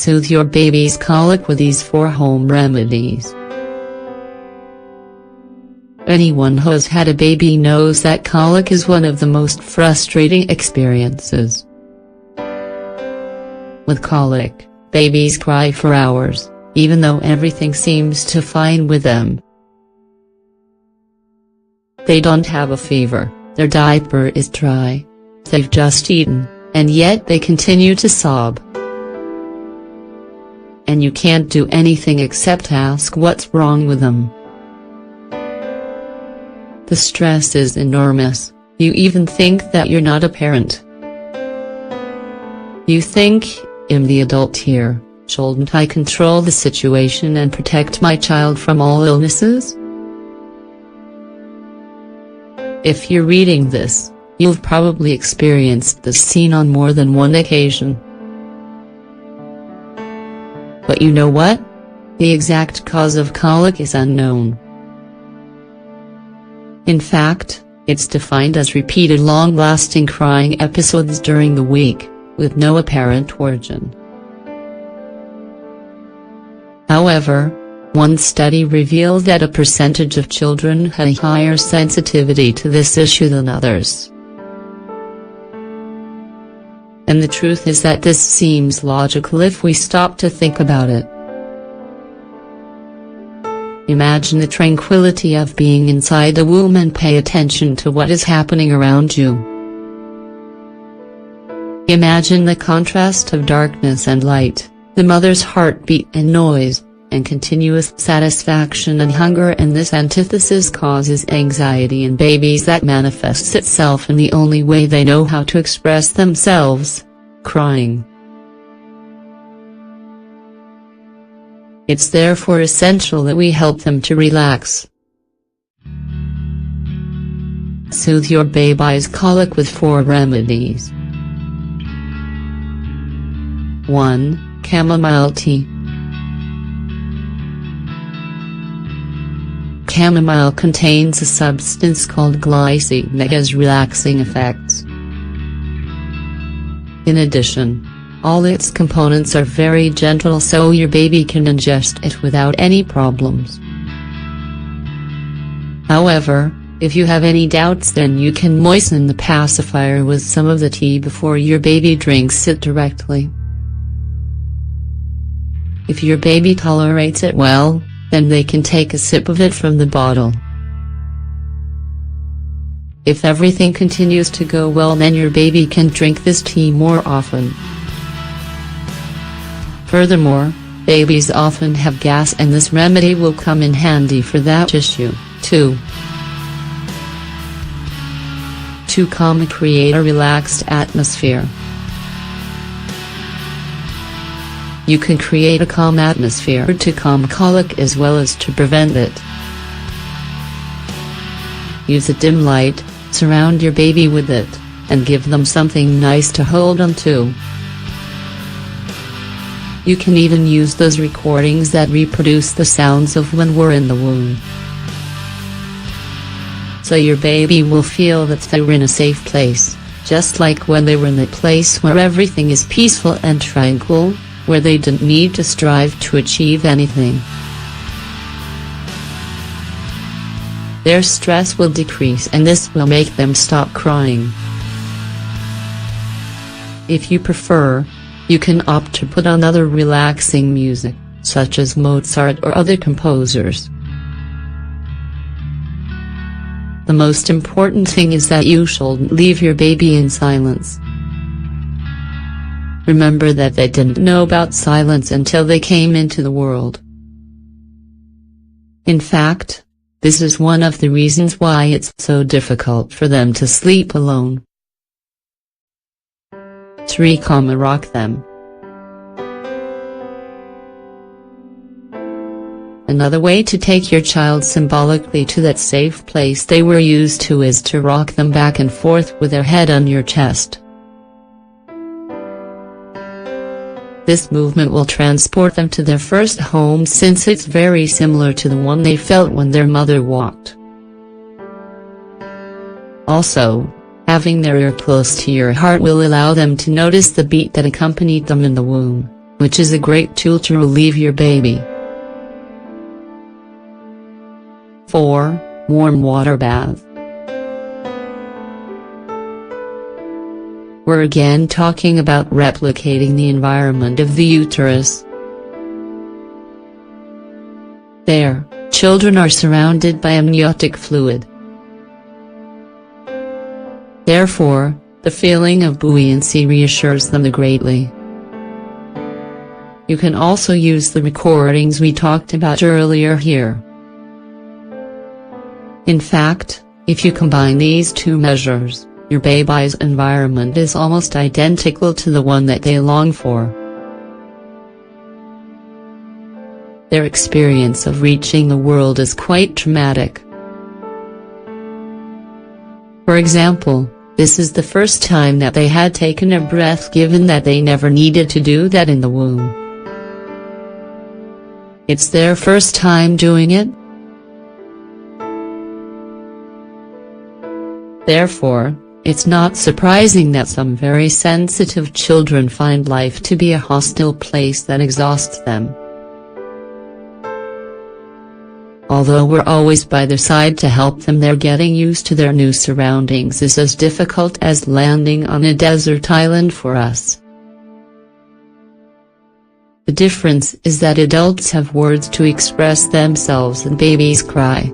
Soothe your baby's colic with these 4 home remedies. Anyone who has had a baby knows that colic is one of the most frustrating experiences. With colic, babies cry for hours, even though everything seems to fine with them. They don't have a fever, their diaper is dry, they've just eaten, and yet they continue to sob. And you can't do anything except ask what's wrong with them. The stress is enormous, you even think that you're not a parent. You think, I'm the adult here, shouldn't I control the situation and protect my child from all illnesses? If you're reading this, you've probably experienced this scene on more than one occasion. But you know what? The exact cause of colic is unknown. In fact, it's defined as repeated long-lasting crying episodes during the week, with no apparent origin. However, one study revealed that a percentage of children had a higher sensitivity to this issue than others. And the truth is that this seems logical if we stop to think about it. Imagine the tranquility of being inside the womb and pay attention to what is happening around you. Imagine the contrast of darkness and light, the mother's heartbeat and noise, and continuous satisfaction and hunger, and this antithesis causes anxiety in babies that manifests itself in the only way they know how to express themselves: crying. It's therefore essential that we help them to relax. Soothe your baby's colic with 4 remedies. 1. Chamomile tea. Chamomile contains a substance called glycine that has relaxing effects. In addition, all its components are very gentle, so your baby can ingest it without any problems. However, if you have any doubts, then you can moisten the pacifier with some of the tea before your baby drinks it directly. If your baby tolerates it well, then they can take a sip of it from the bottle. If everything continues to go well, then your baby can drink this tea more often. Furthermore, babies often have gas, and this remedy will come in handy for that issue, too. To calm and create a relaxed atmosphere. You can create a calm atmosphere to calm colic as well as to prevent it. Use a dim light, surround your baby with it, and give them something nice to hold on to. You can even use those recordings that reproduce the sounds of when we're in the womb. So your baby will feel that they're in a safe place, just like when they were in a place where everything is peaceful and tranquil, where they didn't need to strive to achieve anything. Their stress will decrease, and this will make them stop crying. If you prefer, you can opt to put on other relaxing music, such as Mozart or other composers. The most important thing is that you shouldn't leave your baby in silence. Remember that they didn't know about silence until they came into the world. In fact, this is one of the reasons why it's so difficult for them to sleep alone. 3. Calm and rock them. Another way to take your child symbolically to that safe place they were used to is to rock them back and forth with their head on your chest. This movement will transport them to their first home, since it's very similar to the one they felt when their mother walked. Also, having their ear close to your heart will allow them to notice the beat that accompanied them in the womb, which is a great tool to relieve your baby. 4. Warm water bath. We're again talking about replicating the environment of the uterus. There, children are surrounded by amniotic fluid. Therefore, the feeling of buoyancy reassures them greatly. You can also use the recordings we talked about earlier here. In fact, if you combine these two measures, your baby's environment is almost identical to the one that they long for. Their experience of reaching the world is quite traumatic. For example, this is the first time that they had taken a breath, given that they never needed to do that in the womb. It's their first time doing it. Therefore, it's not surprising that some very sensitive children find life to be a hostile place that exhausts them. Although we're always by their side to help them, their getting used to their new surroundings is as difficult as landing on a desert island for us. The difference is that adults have words to express themselves and babies cry.